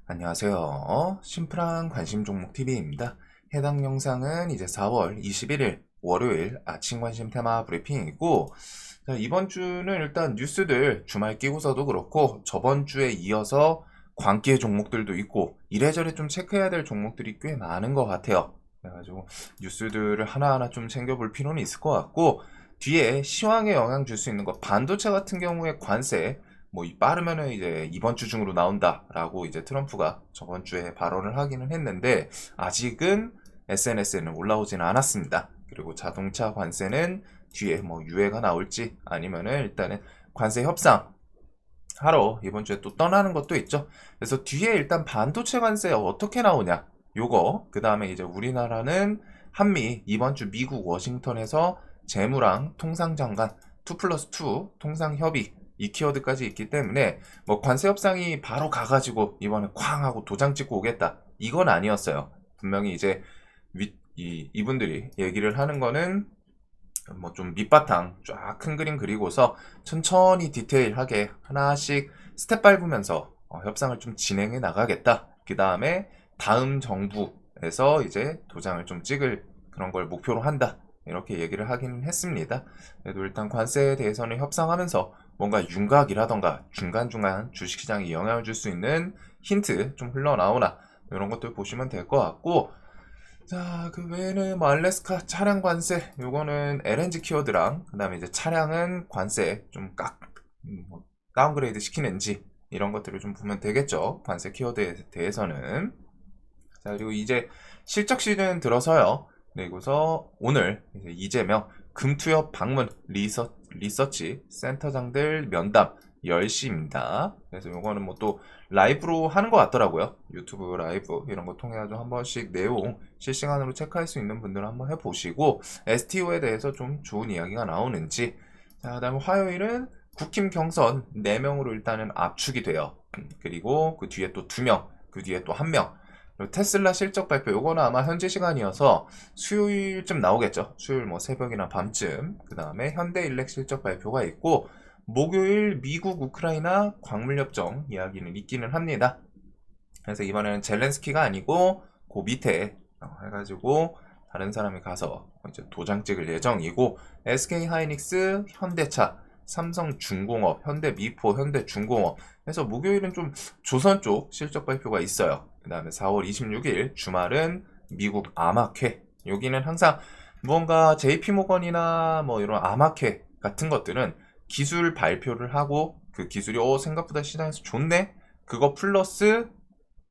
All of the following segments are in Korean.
안녕하세요. 심플한 관심 종목 TV입니다. 해당 영상은 이제 4월 21일 월요일 아침 관심 테마 브리핑이고, 자, 이번 주는 일단 뉴스들 주말 끼고서도 그렇고 저번 주에 이어서 광기의 종목들도 있고 이래저래 좀 체크해야 될 종목들이 꽤 많은 것 같아요. 그래가지고 뉴스들을 하나하나 좀 챙겨볼 필요는 있을 것 같고, 뒤에 시황에 영향 줄 수 있는 거 반도체 같은 경우에 관세 빠르면은 이제 이번 주 중으로 나온다라고 이제 트럼프가 저번 주에 발언을 하기는 했는데 아직은 SNS에는 올라오지는 않았습니다. 그리고 자동차 관세는 뒤에 유예가 나올지 아니면은 일단은 관세 협상 하러 이번 주에 또 떠나는 것도 있죠. 그래서 뒤에 일단 반도체 관세 어떻게 나오냐 요거, 그 다음에 이제 우리나라는 한미 이번 주 미국 워싱턴에서 재무랑 통상장관 2+2 통상협의 이 키워드까지 있기 때문에 관세 협상이 바로 가가지고 이번에 쾅 하고 도장 찍고 오겠다 이건 아니었어요. 분명히 이제 이분들이 얘기를 하는 거는 좀 밑바탕 쫙 큰 그림 그리고서 천천히 디테일하게 하나씩 스텝 밟으면서 협상을 좀 진행해 나가겠다. 그 다음에 다음 정부에서 이제 도장을 좀 찍을 그런 걸 목표로 한다. 이렇게 얘기를 하긴 했습니다. 그래도 일단 관세에 대해서는 협상하면서 뭔가 윤곽이라던가 중간중간 주식시장에 영향을 줄 수 있는 힌트 좀 흘러나오나 이런 것들 보시면 될 것 같고, 자, 그 외에는 알래스카 차량 관세, 요거는 LNG 키워드랑, 그 다음에 이제 차량은 관세 좀 다운그레이드 시키는지, 이런 것들을 좀 보면 되겠죠. 관세 키워드에 대해서는. 자, 그리고 이제 실적 시즌 들어서요. 그리고서 오늘 이제 이재명 금투협 방문 리서치 센터장들 면담 10시입니다. 그래서 요거는 또 라이브로 하는 것 같더라고요. 유튜브 라이브 이런 거 통해 가지고 한 번씩 내용 실시간으로 체크할 수 있는 분들은 한번 해보시고 STO에 대해서 좀 좋은 이야기가 나오는지. 자, 그다음에 화요일은 국힘 경선 4명으로 일단은 압축이 돼요. 그리고 그 뒤에 또 2명, 그 뒤에 또 1명. 테슬라 실적 발표, 요거는 아마 현지 시간이어서 수요일쯤 나오겠죠. 수요일 새벽이나 밤쯤. 그 다음에 현대일렉 실적 발표가 있고, 목요일 미국 우크라이나 광물협정 이야기는 있기는 합니다. 그래서 이번에는 젤렌스키가 아니고 그 밑에 해가지고 다른 사람이 가서 이제 도장 찍을 예정이고, SK 하이닉스, 현대차, 삼성중공업, 현대미포, 현대중공업 해서 목요일은 좀 조선 쪽 실적 발표가 있어요. 그 다음에 4월 26일 주말은 미국 아마케. 여기는 항상 무언가 JP모건이나 이런 아마케 같은 것들은 기술 발표를 하고 그 기술이 생각보다 시장에서 좋네? 그거 플러스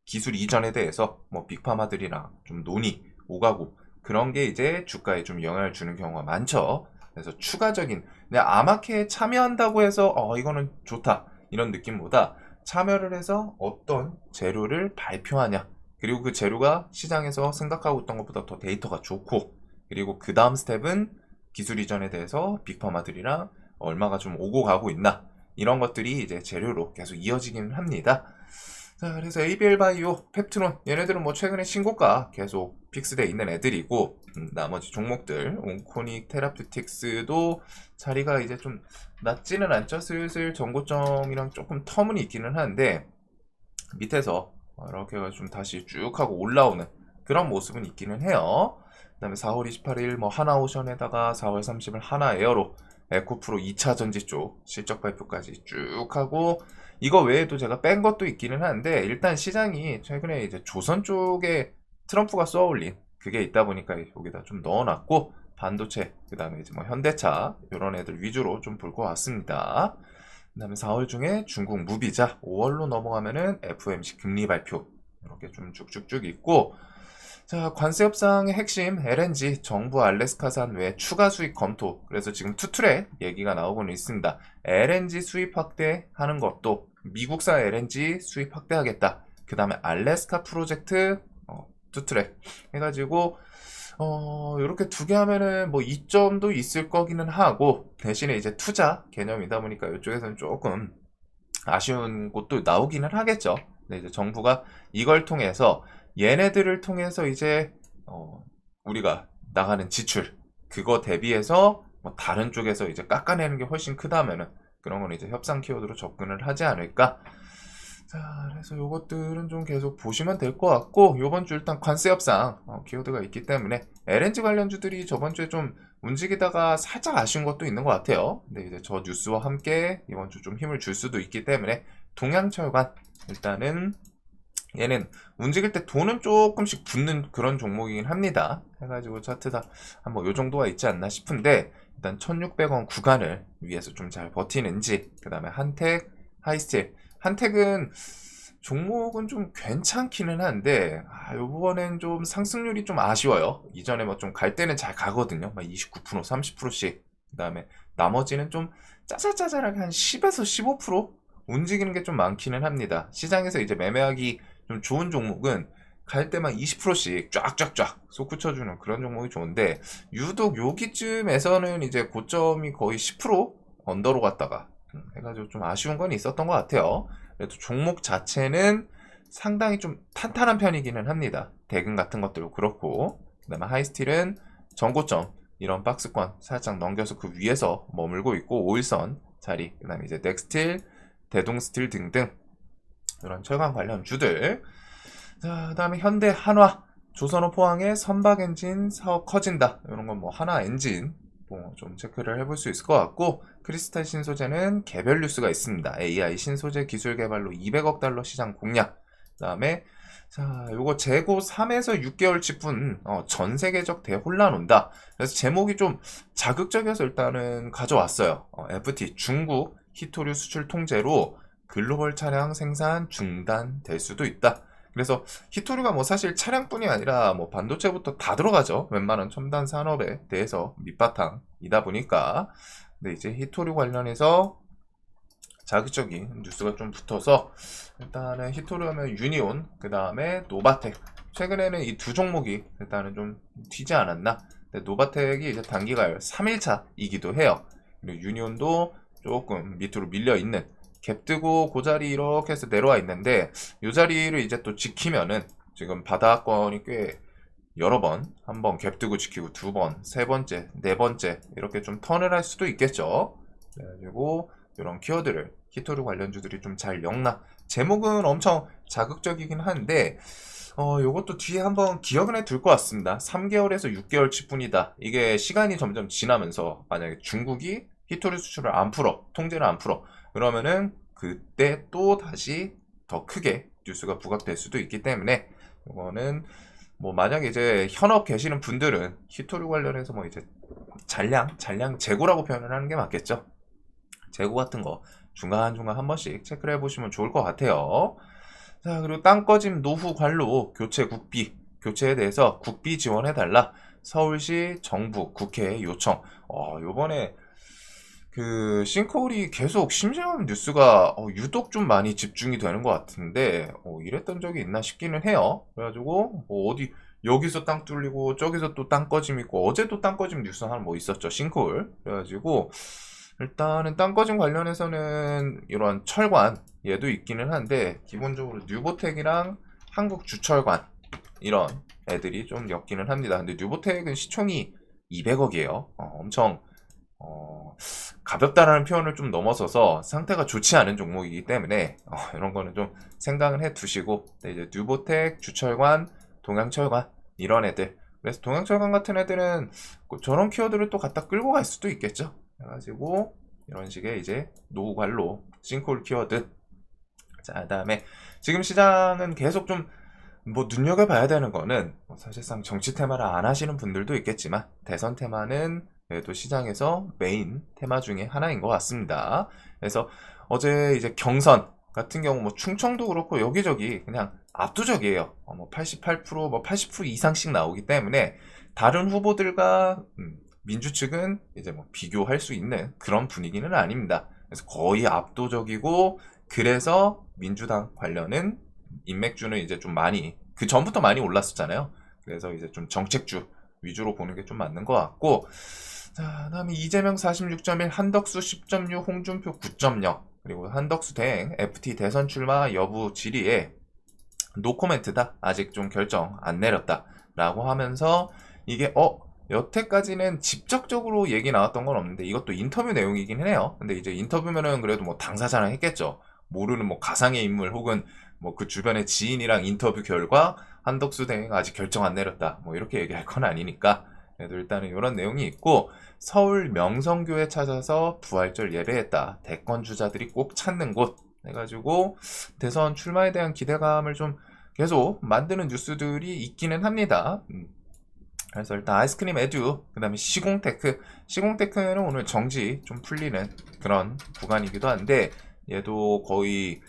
기술 이전에 대해서 빅파마들이랑 좀 논의 오가고 그런 게 이제 주가에 좀 영향을 주는 경우가 많죠. 그래서 추가적인 아마케에 참여한다고 해서 이거는 좋다 이런 느낌보다 참여를 해서 어떤 재료를 발표하냐, 그리고 그 재료가 시장에서 생각하고 있던 것보다 더 데이터가 좋고, 그리고 그 다음 스텝은 기술 이전에 대해서 빅파마들이랑 얼마가 좀 오고 가고 있나, 이런 것들이 이제 재료로 계속 이어지기는 합니다. 자, 그래서 ABL 바이오, 펩트론 얘네들은 최근에 신고가 계속 픽스돼 있는 애들이고, 나머지 종목들 온코닉 테라퓨틱스도 자리가 이제 좀 낮지는 않죠. 슬슬 전고점이랑 조금 텀은 있기는 한데 밑에서 이렇게 좀 다시 쭉 하고 올라오는 그런 모습은 있기는 해요. 그 다음에 4월 28일 하나오션에다가 4월 30일 하나에어로 에코프로 2차 전지 쪽 실적 발표까지 쭉 하고, 이거 외에도 제가 뺀 것도 있기는 한데 일단 시장이 최근에 이제 조선 쪽에 트럼프가 쏘아올린 그게 있다 보니까 여기다 좀 넣어놨고, 반도체, 그 다음에 이제 현대차 이런 애들 위주로 좀 볼 것 같습니다. 그 다음에 4월 중에 중국 무비자, 5월로 넘어가면은 FOMC 금리 발표 이렇게 좀 쭉쭉쭉 있고, 자, 관세 협상의 핵심 LNG 정부 알래스카산 외 추가 수입 검토. 그래서 지금 투트랙 얘기가 나오고는 있습니다. LNG 수입 확대하는 것도 미국산 LNG 수입 확대하겠다. 그 다음에 알래스카 프로젝트 투트랙 해가지고 이렇게 두 개 하면은 이점도 있을 거기는 하고, 대신에 이제 투자 개념이다 보니까 이쪽에서는 조금 아쉬운 곳도 나오기는 하겠죠. 근데 이제 정부가 이걸 통해서 얘네들을 통해서 이제 우리가 나가는 지출 그거 대비해서 다른 쪽에서 이제 깎아내는 게 훨씬 크다면은 그런 건 이제 협상 키워드로 접근을 하지 않을까. 자, 그래서 요것들은 좀 계속 보시면 될 것 같고, 요번 주 일단 관세 협상 키워드가 있기 때문에 LNG 관련주들이 저번 주에 좀 움직이다가 살짝 아쉬운 것도 있는 것 같아요. 근데 이제 저 뉴스와 함께 이번 주 좀 힘을 줄 수도 있기 때문에 동양철관 일단은 얘는 움직일 때 돈은 조금씩 붙는 그런 종목이긴 합니다. 해가지고 차트가 한번 요 정도가 있지 않나 싶은데, 일단 1600원 구간을 위해서 좀 잘 버티는지, 그 다음에 한택, 하이스틸. 한택은 종목은 좀 괜찮기는 한데, 요번엔 좀 상승률이 좀 아쉬워요. 이전에 뭐 좀 갈 때는 잘 가거든요. 막 29%, 30%씩. 그 다음에 나머지는 좀 짜잘짜잘하게 한 10에서 15% 움직이는 게 좀 많기는 합니다. 시장에서 이제 매매하기 좀 좋은 종목은 갈 때만 20%씩 쫙쫙쫙 솟구쳐주는 그런 종목이 좋은데, 유독 여기쯤에서는 이제 고점이 거의 10% 언더로 갔다가 해가지고 좀 아쉬운 건 있었던 것 같아요. 그래도 종목 자체는 상당히 좀 탄탄한 편이기는 합니다. 대금 같은 것들도 그렇고, 그 다음에 하이스틸은 전고점 이런 박스권 살짝 넘겨서 그 위에서 머물고 있고, 5일선 자리, 그 다음에 이제 넥스틸, 대동스틸 등등 이런 철강 관련 주들. 자, 그 다음에 현대, 한화, 조선업, 포항의 선박 엔진 사업 커진다. 이런 건 뭐 하나 엔진 좀 체크를 해볼 수 있을 것 같고, 크리스탈 신소재는 개별 뉴스가 있습니다. AI 신소재 기술 개발로 200억 달러 시장 공략. 그 다음에 자, 요거 재고 3에서 6개월 치분 전 세계적 대혼란 온다. 그래서 제목이 좀 자극적이어서 일단은 가져왔어요. FT 중국 히토류 수출 통제로 글로벌 차량 생산 중단될 수도 있다. 그래서 히토류가 뭐 사실 차량뿐이 아니라 뭐 반도체부터 다 들어가죠. 웬만한 첨단 산업에 대해서 밑바탕이다 보니까. 근데 이제 히토류 관련해서 자극적인 뉴스가 좀 붙어서, 일단은 히토류 하면 유니온, 그 다음에 노바텍. 최근에는 이 두 종목이 일단은 좀 튀지 않았나. 근데 노바텍이 이제 단기가열 3일차이기도 해요. 그리고 유니온도 조금 밑으로 밀려 있는, 갭 뜨고 그 자리 이렇게 해서 내려와 있는데, 이 자리를 이제 또 지키면은 지금 바닥권이 꽤 여러 번, 한 번 갭 뜨고 지키고 두 번, 세 번째, 네 번째 이렇게 좀 턴을 할 수도 있겠죠. 그리고 이런 키워드를 히토류 관련주들이 좀 잘 엮나. 제목은 엄청 자극적이긴 한데 요것도 뒤에 한번 기억은 해둘 것 같습니다. 3개월에서 6개월 치뿐이다. 이게 시간이 점점 지나면서 만약에 중국이 히토류 수출을 안 풀어, 통제를 안 풀어, 그러면은 그때 또 다시 더 크게 뉴스가 부각될 수도 있기 때문에, 이거는 뭐 만약에 이제 현업 계시는 분들은 히토류 관련해서 뭐 이제 잔량 재고라고 표현을 하는 게 맞겠죠. 재고 같은 거 중간중간 한 번씩 체크를 해보시면 좋을 것 같아요. 자, 그리고 땅 꺼짐 노후 관로 교체 국비, 교체에 대해서 국비 지원해달라. 서울시 정부 국회에 요청. 요번에 그 싱크홀이 계속 심심한 뉴스가 유독 좀 많이 집중이 되는 것 같은데, 이랬던 적이 있나 싶기는 해요. 그래가지고 뭐 어디 여기서 땅 뚫리고 저기서 또 땅 꺼짐 있고, 어제도 땅 꺼짐 뉴스 하나 뭐 있었죠, 싱크홀. 그래가지고 일단은 땅 꺼짐 관련해서는 이런 철관 얘도 있기는 한데, 기본적으로 뉴보텍이랑 한국주철관 이런 애들이 좀 엮기는 합니다. 근데 뉴보텍은 시총이 200억이에요. 엄청 가볍다라는 표현을 좀 넘어서서 상태가 좋지 않은 종목이기 때문에 이런 거는 좀 생각을 해 두시고, 이제 뉴보텍, 주철관, 동양철관 이런 애들. 그래서 동양철관 같은 애들은 저런 키워드를 또 갖다 끌고 갈 수도 있겠죠. 그래가지고 이런 식의 이제 노후 관로 싱크홀 키워드. 자, 그다음에 지금 시장은 계속 좀 뭐 눈여겨봐야 되는 거는, 사실상 정치 테마를 안 하시는 분들도 있겠지만 대선 테마는 그래도 시장에서 메인 테마 중에 하나인 것 같습니다. 그래서 어제 이제 경선 같은 경우 뭐 충청도 그렇고 여기저기 그냥 압도적이에요. 뭐 88%, 뭐 80% 이상씩 나오기 때문에 다른 후보들과 민주 측은 이제 뭐 비교할 수 있는 그런 분위기는 아닙니다. 그래서 거의 압도적이고, 그래서 민주당 관련은 인맥주는 이제 좀 많이, 그 전부터 많이 올랐었잖아요. 그래서 이제 좀 정책주 위주로 보는 게 좀 맞는 것 같고, 자, 그다음에 이재명 46.1, 한덕수 10.6, 홍준표 9.0, 그리고 한덕수 대행 FT 대선 출마 여부 질의에 노코멘트다. 아직 좀 결정 안 내렸다라고 하면서, 이게 여태까지는 직접적으로 얘기 나왔던 건 없는데 이것도 인터뷰 내용이긴 해요. 근데 이제 인터뷰면은 그래도 뭐 당사자랑 했겠죠. 모르는 뭐 가상의 인물 혹은 뭐 그 주변의 지인이랑 인터뷰 결과 한덕수 대행 아직 결정 안 내렸다. 뭐 이렇게 얘기할 건 아니니까. 그래도 일단은 이런 내용이 있고, 서울 명성교회 찾아서 부활절 예배했다. 대권 주자들이 꼭 찾는 곳 해가지고 대선 출마에 대한 기대감을 좀 계속 만드는 뉴스들이 있기는 합니다. 그래서 일단 아이스크림 에듀, 그 다음에 시공테크는 오늘 정지 좀 풀리는 그런 구간이기도 한데, 얘도 거의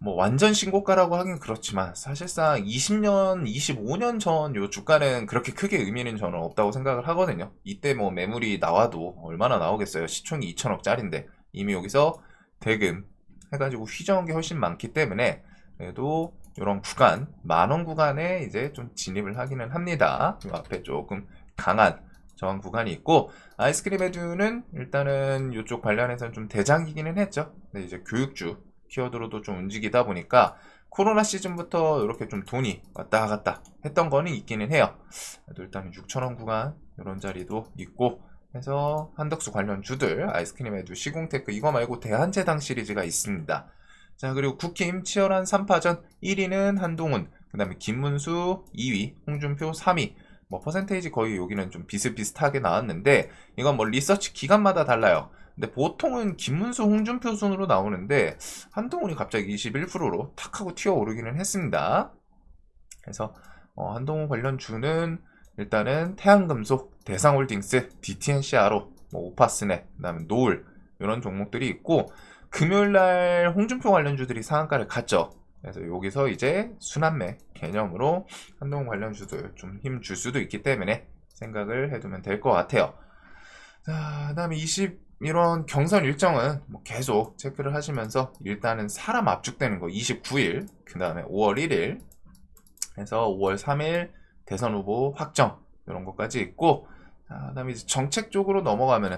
뭐 완전 신고가라고 하긴 그렇지만 사실상 20년, 25년 전 요 주가는 그렇게 크게 의미는 저는 없다고 생각을 하거든요. 이때 뭐 매물이 나와도 얼마나 나오겠어요. 시총이 2천억짜리인데 이미 여기서 대금 해가지고 휘저은 게 훨씬 많기 때문에, 그래도 이런 구간, 만원 구간에 이제 좀 진입을 하기는 합니다. 이 앞에 조금 강한 저항 구간이 있고, 아이스크림 에듀는 일단은 이쪽 관련해서는 좀 대장이기는 했죠. 근데 이제 교육주 키워드로도 좀 움직이다 보니까 코로나 시즌부터 이렇게 좀 돈이 왔다 갔다 했던 거는 있기는 해요. 그래도 일단은 6천원 구간 이런 자리도 있고 해서 한덕수 관련 주들, 아이스크림 에듀, 시공테크 이거 말고 대한제당 시리즈가 있습니다. 자, 그리고 국힘 치열한 3파전 1위는 한동훈, 그 다음에 김문수 2위, 홍준표 3위. 뭐 퍼센테이지 거의 여기는 좀 비슷비슷하게 나왔는데, 이건 뭐 리서치 기간마다 달라요. 근데 보통은 김문수, 홍준표 순으로 나오는데 한동훈이 갑자기 21%로 탁 하고 튀어오르기는 했습니다. 그래서 한동훈 관련 주는 일단은 태양금속, 대상홀딩스, DTNCRO, 뭐 오파스넷, 그 다음에 노을 이런 종목들이 있고, 금요일날 홍준표 관련주들이 상한가를 갔죠. 그래서 여기서 이제 순환매 개념으로 한동훈 관련주들 좀 힘 줄 수도 있기 때문에 생각을 해두면 될 것 같아요. 자, 그 다음에 이런 경선 일정은 뭐 계속 체크를 하시면서, 일단은 사람 압축되는 거 29일, 그 다음에 5월 1일 해서 5월 3일 대선 후보 확정 이런 것까지 있고, 그 다음에 이제 정책 쪽으로 넘어가면은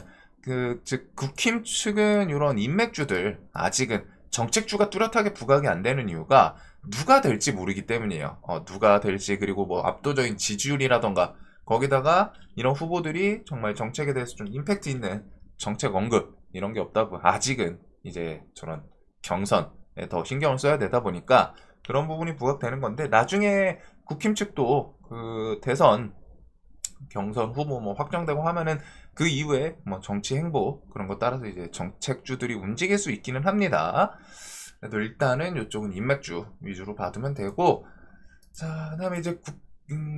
즉 국힘 측은 이런 인맥주들 아직은 정책주가 뚜렷하게 부각이 안 되는 이유가 누가 될지 모르기 때문이에요. 누가 될지, 그리고 뭐 압도적인 지지율이라던가, 거기다가 이런 후보들이 정말 정책에 대해서 좀 임팩트 있는 정책 언급 이런 게 없다고, 아직은 이제 저런 경선에 더 신경을 써야 되다 보니까 그런 부분이 부각되는 건데, 나중에 국힘 측도 그 대선 경선 후보 뭐 확정되고 하면은 그 이후에 뭐 정치 행보 그런 거 따라서 이제 정책주들이 움직일 수 있기는 합니다. 그래도 일단은 이쪽은 인맥주 위주로 받으면 되고, 자, 그다음에 이제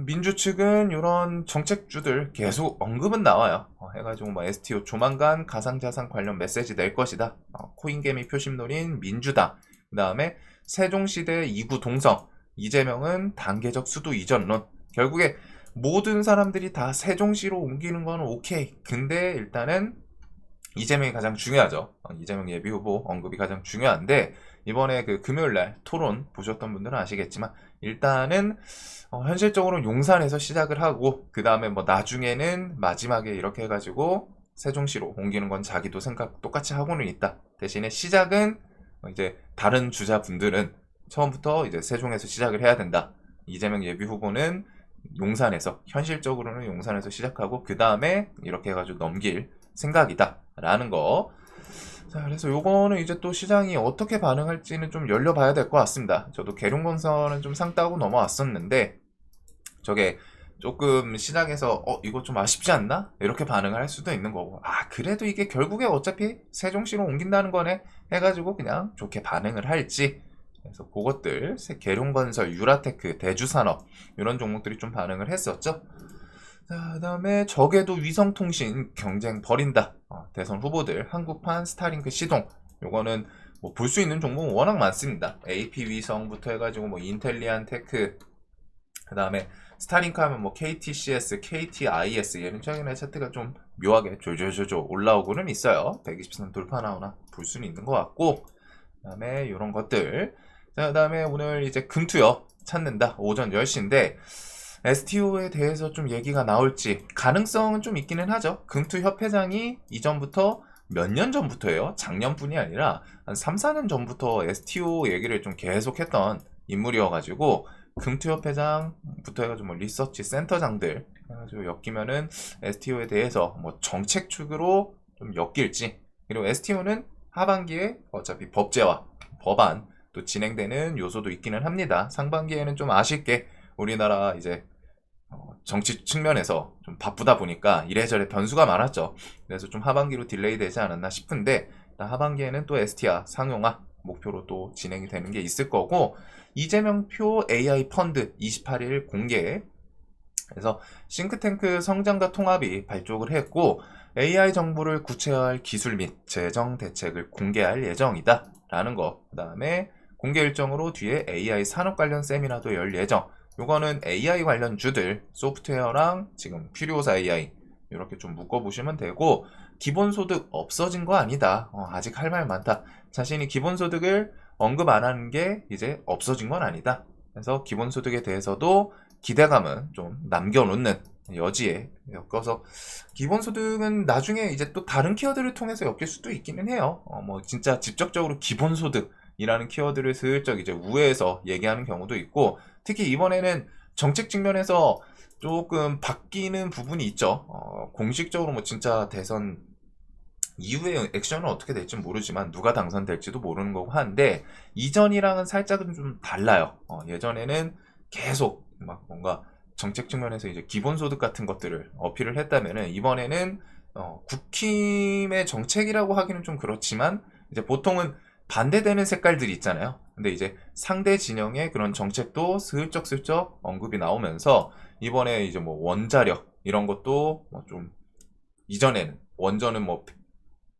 민주 측은 이런 정책주들 계속 언급은 나와요. 해가지고 뭐 STO 조만간 가상자산 관련 메시지 낼 것이다. 코인개미 표심 노린 민주당. 그 다음에 세종시대 2구 동성. 이재명은 단계적 수도 이전론. 결국에 모든 사람들이 다 세종시로 옮기는 건 오케이. 근데 일단은 이재명이 가장 중요하죠. 이재명 예비후보 언급이 가장 중요한데, 이번에 그 금요일날 토론 보셨던 분들은 아시겠지만, 일단은 현실적으로 용산에서 시작을 하고, 그 다음에 뭐 나중에는 마지막에 이렇게 해가지고 세종시로 옮기는 건 자기도 생각 똑같이 하고는 있다. 대신에 시작은 이제 다른 주자분들은 처음부터 이제 세종에서 시작을 해야 된다. 이재명 예비후보는 용산에서, 현실적으로는 용산에서 시작하고 그 다음에 이렇게 해가지고 넘길 생각이다 라는 거. 자, 그래서 요거는 이제 또 시장이 어떻게 반응할지는 좀 열려봐야 될 것 같습니다. 저도 계룡건설은 좀 상 따고 넘어왔었는데, 저게 조금 시장에서 이거 좀 아쉽지 않나? 이렇게 반응을 할 수도 있는 거고, 그래도 이게 결국에 어차피 세종시로 옮긴다는 거네 해가지고 그냥 좋게 반응을 할지. 그래서 그것들 계룡건설, 유라테크, 대주산업 이런 종목들이 좀 반응을 했었죠. 자, 그 다음에 적에도 위성통신 경쟁 벌인다. 대선 후보들 한국판 스타링크 시동. 요거는 뭐 볼 수 있는 종목은 워낙 많습니다. AP 위성부터 해가지고 뭐 인텔리안 테크, 그 다음에 스타링크 하면 뭐 KTCS, KTIS, 얘는 최근에 차트가 좀 묘하게 졸졸졸졸 올라오고는 있어요. 120선 돌파 나오나 볼 수는 있는 것 같고, 그 다음에 이런 것들. 자, 그 다음에 오늘 이제 금투역 찾는다. 오전 10시인데 STO에 대해서 좀 얘기가 나올지 가능성은 좀 있기는 하죠. 금투협회장이 이전부터 몇 년 전부터예요. 작년뿐이 아니라 한 3, 4년 전부터 STO 얘기를 좀 계속했던 인물이어가지고, 금투협회장부터 해가지고 뭐 리서치 센터장들 해가지고 엮이면은 STO에 대해서 뭐 정책 축으로 좀 엮일지, 그리고 STO는 하반기에 어차피 법제화 법안 또 진행되는 요소도 있기는 합니다. 상반기에는 좀 아쉽게 우리나라 이제 정치 측면에서 좀 바쁘다 보니까 이래저래 변수가 많았죠. 그래서 좀 하반기로 딜레이 되지 않았나 싶은데, 하반기에는 또 STR 상용화 목표로 또 진행이 되는 게 있을 거고, 이재명표 AI 펀드 28일 공개. 그래서 싱크탱크 성장과 통합이 발족을 했고, AI 정보를 구체화할 기술 및 재정 대책을 공개할 예정이다 라는 거. 그 다음에 공개 일정으로 뒤에 AI 산업 관련 세미나도 열 예정. 요거는 AI 관련 주들, 소프트웨어랑 지금 퓨리오사 AI 이렇게 좀 묶어보시면 되고, 기본소득 없어진 거 아니다. 아직 할 말 많다. 자신이 기본소득을 언급 안 하는 게 이제 없어진 건 아니다. 그래서 기본소득에 대해서도 기대감은 좀 남겨놓는 여지에 엮어서, 기본소득은 나중에 이제 또 다른 키워드를 통해서 엮일 수도 있기는 해요. 뭐 진짜 직접적으로 기본소득이라는 키워드를 슬쩍 이제 우회해서 얘기하는 경우도 있고, 특히 이번에는 정책 측면에서 조금 바뀌는 부분이 있죠. 공식적으로 뭐 진짜 대선 이후의 액션은 어떻게 될지 모르지만 누가 당선될지도 모르는 거고 하는데, 이전이랑은 살짝은 좀 달라요. 예전에는 계속 막 뭔가 정책 측면에서 이제 기본소득 같은 것들을 어필을 했다면은, 이번에는 국힘의 정책이라고 하기는 좀 그렇지만 이제 보통은 반대되는 색깔들이 있잖아요. 근데 이제 상대 진영의 그런 정책도 슬쩍슬쩍 언급이 나오면서, 이번에 이제 뭐 원자력 이런 것도 뭐 좀, 이전에는 원전은 뭐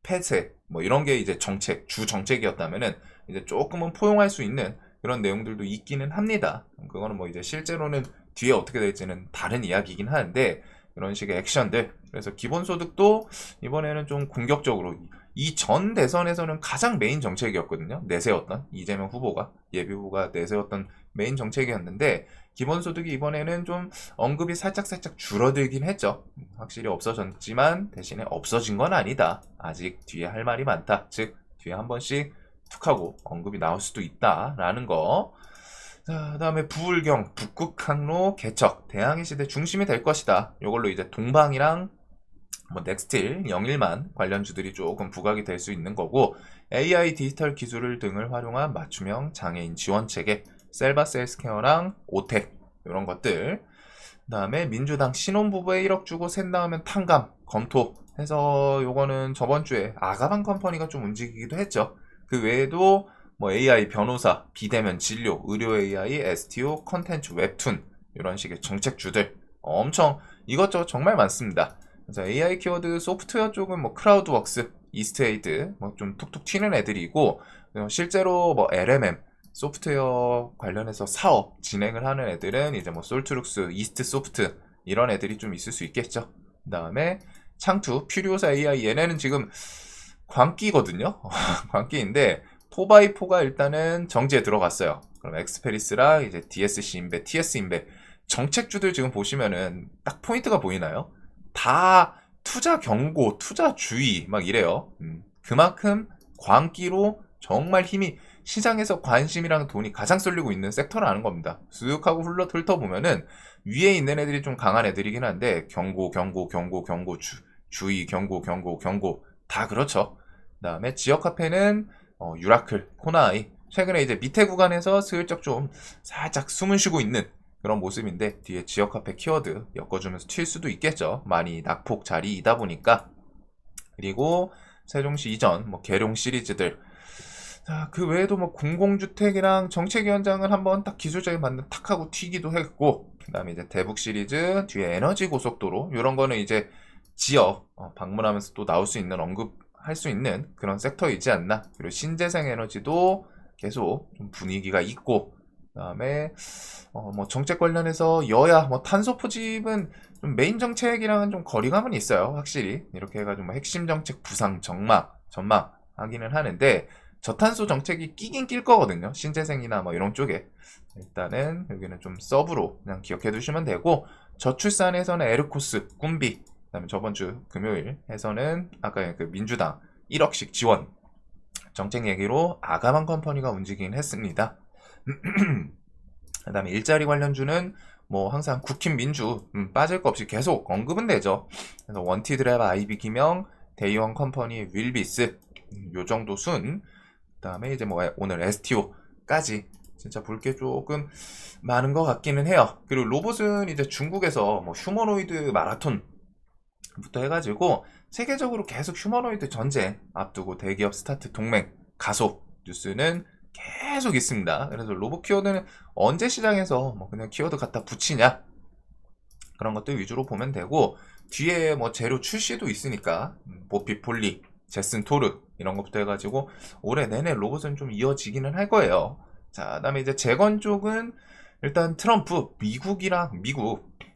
폐쇄 뭐 이런 게 이제 정책 주 정책이었다면은 이제 조금은 포용할 수 있는 그런 내용들도 있기는 합니다. 그거는 뭐 이제 실제로는 뒤에 어떻게 될지는 다른 이야기이긴 하는데, 그런 식의 액션들. 그래서 기본소득도 이번에는 좀 공격적으로, 이 전 대선에서는 가장 메인 정책이었거든요. 내세웠던 이재명 후보가, 예비 후보가 내세웠던 메인 정책이었는데, 기본소득이 이번에는 좀 언급이 살짝 줄어들긴 했죠. 확실히 없어졌지만 대신에 없어진 건 아니다. 아직 뒤에 할 말이 많다. 즉 뒤에 한 번씩 툭 하고 언급이 나올 수도 있다라는 거. 자, 그다음에 부울경 북극 항로 개척 대항해 시대 중심이 될 것이다. 이걸로 이제 동방이랑 뭐 넥스틸, 영일만 관련주들이 조금 부각이 될 수 있는 거고, AI 디지털 기술을 등을 활용한 맞춤형 장애인 지원 체계, 셀바셀 스캐너랑 오텍 이런 것들. 그다음에 민주당 신혼부부에 1억 주고 샌다음엔 탕감 검토 해서, 요거는 저번 주에 아가방 컴퍼니가 좀 움직이기도 했죠. 그 외에도 뭐 AI 변호사, 비대면 진료, 의료 AI, STO, 컨텐츠, 웹툰 이런 식의 정책주들 엄청 이것저것 정말 많습니다. 그래서 AI 키워드 소프트웨어 쪽은 뭐 크라우드웍스, 이스트에이드 뭐 좀 툭툭 튀는 애들이고, 실제로 뭐 LMM 소프트웨어 관련해서 사업 진행을 하는 애들은 이제 뭐 솔트룩스, 이스트 소프트 이런 애들이 좀 있을 수 있겠죠. 그 다음에 창투, 퓨리오사 AI 얘네는 지금 광기거든요. 광기인데 4x4가 일단은 정지에 들어갔어요. 그럼 엑스페리스랑 이제 DSC 인베, TS 인베 정책주들 지금 보시면은 딱 포인트가 보이나요? 다 투자 경고, 투자 주의 막 이래요. 그만큼 광기로 정말 힘이, 시장에서 관심이랑 돈이 가장 쏠리고 있는 섹터라는 겁니다. 쓱 하고 훑어보면은 위에 있는 애들이 좀 강한 애들이긴 한데, 경고, 주의, 경고 다 그렇죠. 그 다음에 지역 카페는 유라클, 코나이 최근에 이제 밑에 구간에서 슬쩍 좀 살짝 숨을 쉬고 있는 그런 모습인데, 뒤에 지역 카페 키워드 엮어주면서 튈 수도 있겠죠. 많이 낙폭 자리이다 보니까. 그리고 세종시 이전 뭐 계룡 시리즈들. 자, 그 외에도 뭐 공공주택이랑 정책위원장을 한번 딱 기술적인 반응 탁 하고 튀기도 했고, 그 다음에 이제 대북 시리즈, 뒤에 에너지 고속도로 이런 거는 이제 지역 방문하면서 또 나올 수 있는, 언급할 수 있는 그런 섹터이지 않나. 그리고 신재생 에너지도 계속 좀 분위기가 있고, 그다음에 뭐 정책 관련해서 여야 뭐 탄소 포집은 좀 메인 정책이랑은 좀 거리감은 있어요. 확실히 이렇게 해가지고 뭐 핵심 정책 부상 전망 하기는 하는데, 저탄소 정책이 끼긴 낄 거거든요. 신재생이나 뭐 이런 쪽에. 일단은 여기는 좀 서브로 그냥 기억해 두시면 되고, 저출산에서는 에르코스, 꿈비, 그다음에 저번 주 금요일에서는 아까 그 민주당 1억씩 지원 정책 얘기로 아가만 컴퍼니가 움직이긴 했습니다. 그 다음에 일자리 관련주는 뭐 항상 국힘 민주 빠질 거 없이 계속 언급은 되죠. 그래서 원티드랩, 아이비 기명, 데이원 컴퍼니, 윌비스 요 정도 순. 그다음에 이제 뭐 오늘 STO까지 진짜 볼 게 조금 많은 것 같기는 해요. 그리고 로봇은 이제 중국에서 뭐 휴머노이드 마라톤부터 해가지고 세계적으로 계속 휴머노이드 전쟁 앞두고 대기업 스타트 동맹 가속 뉴스는 계속 있습니다. 그래서 로봇 키워드는 언제 시장에서 뭐 그냥 키워드 갖다 붙이냐 그런 것들 위주로 보면 되고, 뒤에 뭐 재료 출시도 있으니까 보피 폴리 제슨 토르 이런 것부터 해가지고 올해 내내 로봇은 좀 이어지기는 할 거예요. 자, 그다음에 이제 재건 쪽은 일단 트럼프 미국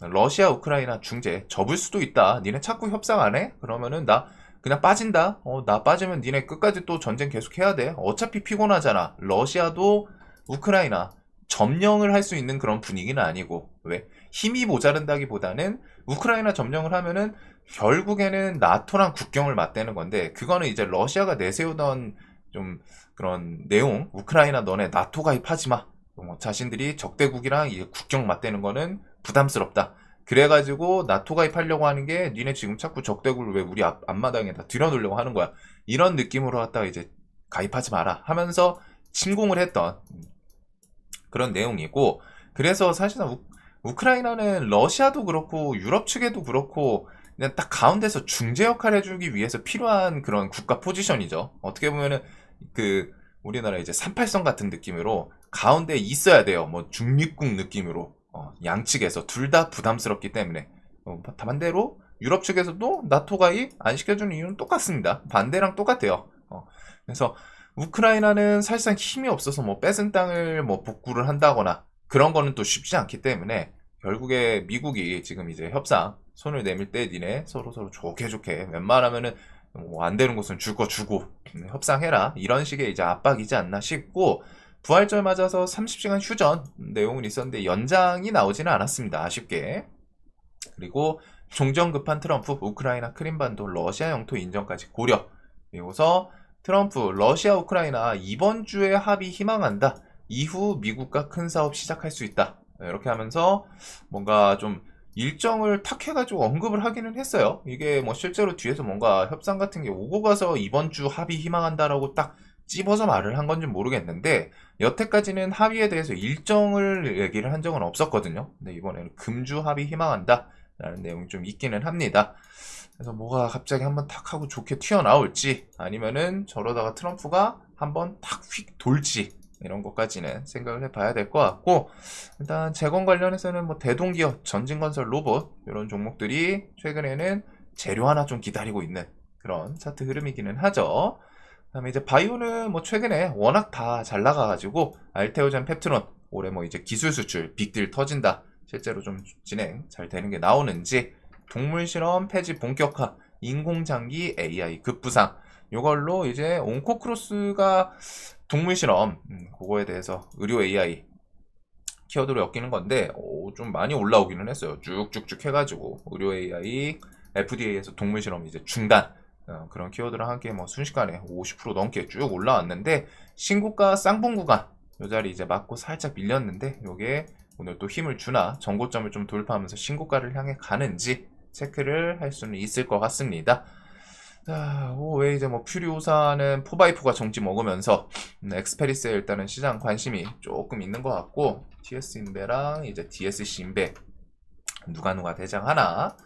러시아 우크라이나 중재 접을 수도 있다. 니네 자꾸 협상 안 해? 그러면은 나 그냥 빠진다. 나 빠지면 니네 끝까지 또 전쟁 계속 해야 돼. 어차피 피곤하잖아. 러시아도 우크라이나 점령을 할 수 있는 그런 분위기는 아니고, 왜? 힘이 모자른다기보다는 우크라이나 점령을 하면은 결국에는 나토랑 국경을 맞대는 건데, 그거는 이제 러시아가 내세우던 좀 그런 내용, 우크라이나 너네 나토 가입하지 마. 뭐 자신들이 적대국이랑 이제 국경 맞대는 거는 부담스럽다. 그래가지고 나토 가입하려고 하는 게 니네 지금 자꾸 적대국을 왜 우리 앞마당에다 들여놓으려고 하는 거야. 이런 느낌으로 갖다가 이제 가입하지 마라 하면서 침공을 했던 그런 내용이고, 그래서 사실상 우크라이나는 러시아도 그렇고 유럽 측에도 그렇고 그냥 딱 가운데서 중재 역할을 해주기 위해서 필요한 그런 국가 포지션이죠. 어떻게 보면은 그 우리나라 이제 38선 같은 느낌으로 가운데 있어야 돼요. 뭐 중립국 느낌으로 양측에서 둘 다 부담스럽기 때문에. 반대로 유럽 측에서도 나토 가입 안 시켜주는 이유는 똑같습니다. 반대랑 똑같아요. 그래서 우크라이나는 사실상 힘이 없어서 뭐 뺏은 땅을 뭐 복구를 한다거나 그런 거는 또 쉽지 않기 때문에, 결국에 미국이 지금 이제 협상 손을 내밀 때 니네 서로 좋게 웬만하면은 뭐 안 되는 곳은 줄 거 주고 협상해라 이런 식의 이제 압박이지 않나 싶고, 부활절 맞아서 30시간 휴전 내용은 있었는데 연장이 나오지는 않았습니다. 아쉽게. 그리고 종전 급한 트럼프 우크라이나 크림반도 러시아 영토 인정까지 고려. 그리고서 트럼프 러시아 우크라이나 이번 주에 합의 희망한다. 이후 미국과 큰 사업 시작할 수 있다. 이렇게 하면서 뭔가 좀 일정을 탁 해가지고 언급을 하기는 했어요. 이게 뭐 실제로 뒤에서 뭔가 협상 같은 게 오고 가서 이번 주 합의 희망한다라고 딱 찝어서 말을 한 건지 모르겠는데, 여태까지는 합의에 대해서 일정을 얘기를 한 적은 없었거든요. 근데 이번에는 금주 합의 희망한다 라는 내용이 좀 있기는 합니다. 그래서 뭐가 갑자기 한번 탁 하고 좋게 튀어나올지, 아니면은 저러다가 트럼프가 한번 탁 휙 돌지, 이런 것까지는 생각을 해봐야 될 것 같고, 일단 재건 관련해서는 뭐 대동기업, 전진건설, 로봇 이런 종목들이 최근에는 재료 하나 좀 기다리고 있는 그런 차트 흐름이기는 하죠. 그다음에 이제 바이오는 뭐 최근에 워낙 다 잘 나가가지고 알테오젠, 펩트론 올해 뭐 이제 기술 수출 빅딜 터진다, 실제로 좀 진행 잘 되는 게 나오는지, 동물 실험 폐지 본격화, 인공장기 AI 급부상, 이걸로 이제 온코크로스가 동물 실험 그거에 대해서 의료 AI 키워드로 엮이는 건데 좀 많이 올라오기는 했어요. 쭉쭉쭉 해가지고 의료 AI FDA에서 동물 실험 이제 중단, 그런 키워드랑 함께 뭐 순식간에 50% 넘게 쭉 올라왔는데, 신고가 쌍봉 구간 요 자리 이제 맞고 살짝 밀렸는데, 요게 오늘 또 힘을 주나 전고점을 좀 돌파하면서 신고가를 향해 가는지 체크를 할 수는 있을 것 같습니다. 자, 왜 이제 뭐 퓨리오사는 4x4가 정지 먹으면서 엑스페리스에 일단은 시장 관심이 조금 있는 것 같고, TS 인베랑 이제 DSC 인베 누가 대장하나.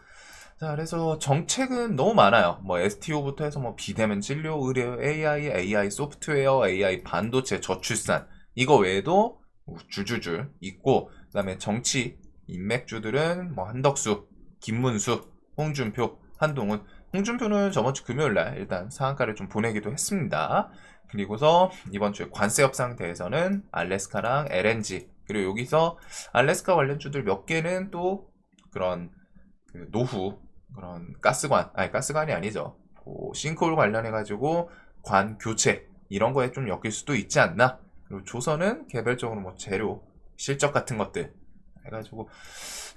자, 그래서 정책은 너무 많아요. 뭐 STO부터 해서 뭐 비대면 진료, 의료, AI 소프트웨어, AI 반도체, 저출산, 이거 외에도 줄줄줄 있고, 그다음에 정치 인맥주들은 뭐 한덕수, 김문수, 홍준표, 한동훈. 홍준표는 저번 주 금요일날 일단 상한가를 좀 보내기도 했습니다. 그리고서 이번 주에 관세 협상 대해서는 알래스카랑 LNG, 그리고 여기서 알래스카 관련주들 몇 개는 또 그런 그 노후 그런 가스관이 아니죠. 싱크홀 관련해가지고 관 교체 이런 거에 좀 엮일 수도 있지 않나. 그리고 조선은 개별적으로 뭐 재료 실적 같은 것들 해가지고,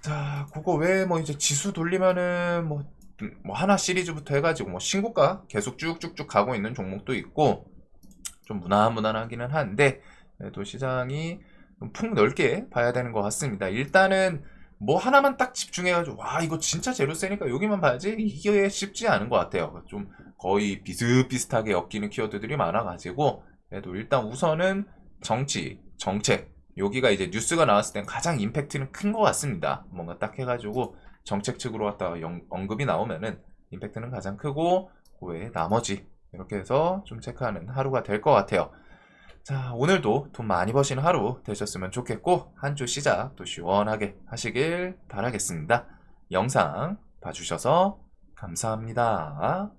자, 그거 외에 뭐 이제 지수 돌리면은 뭐 하나 시리즈부터 해가지고 뭐 신고가 계속 쭉쭉쭉 가고 있는 종목도 있고, 좀 무난하기는 한데, 또 시장이 좀 폭넓게 봐야 되는 것 같습니다. 일단은 뭐 하나만 딱 집중해가지고 와 이거 진짜 재료 세니까 여기만 봐야지, 이게 쉽지 않은 것 같아요. 좀 거의 비슷비슷하게 엮이는 키워드들이 많아가지고 그래도 일단 우선은 정치, 정책, 여기가 이제 뉴스가 나왔을 땐 가장 임팩트는 큰 것 같습니다. 뭔가 딱 해가지고 정책 측으로 갖다가 언급이 나오면은 임팩트는 가장 크고, 그 외에 나머지 이렇게 해서 좀 체크하는 하루가 될 것 같아요. 자, 오늘도 돈 많이 버시는 하루 되셨으면 좋겠고, 한 주 시작 또 시원하게 하시길 바라겠습니다. 영상 봐주셔서 감사합니다.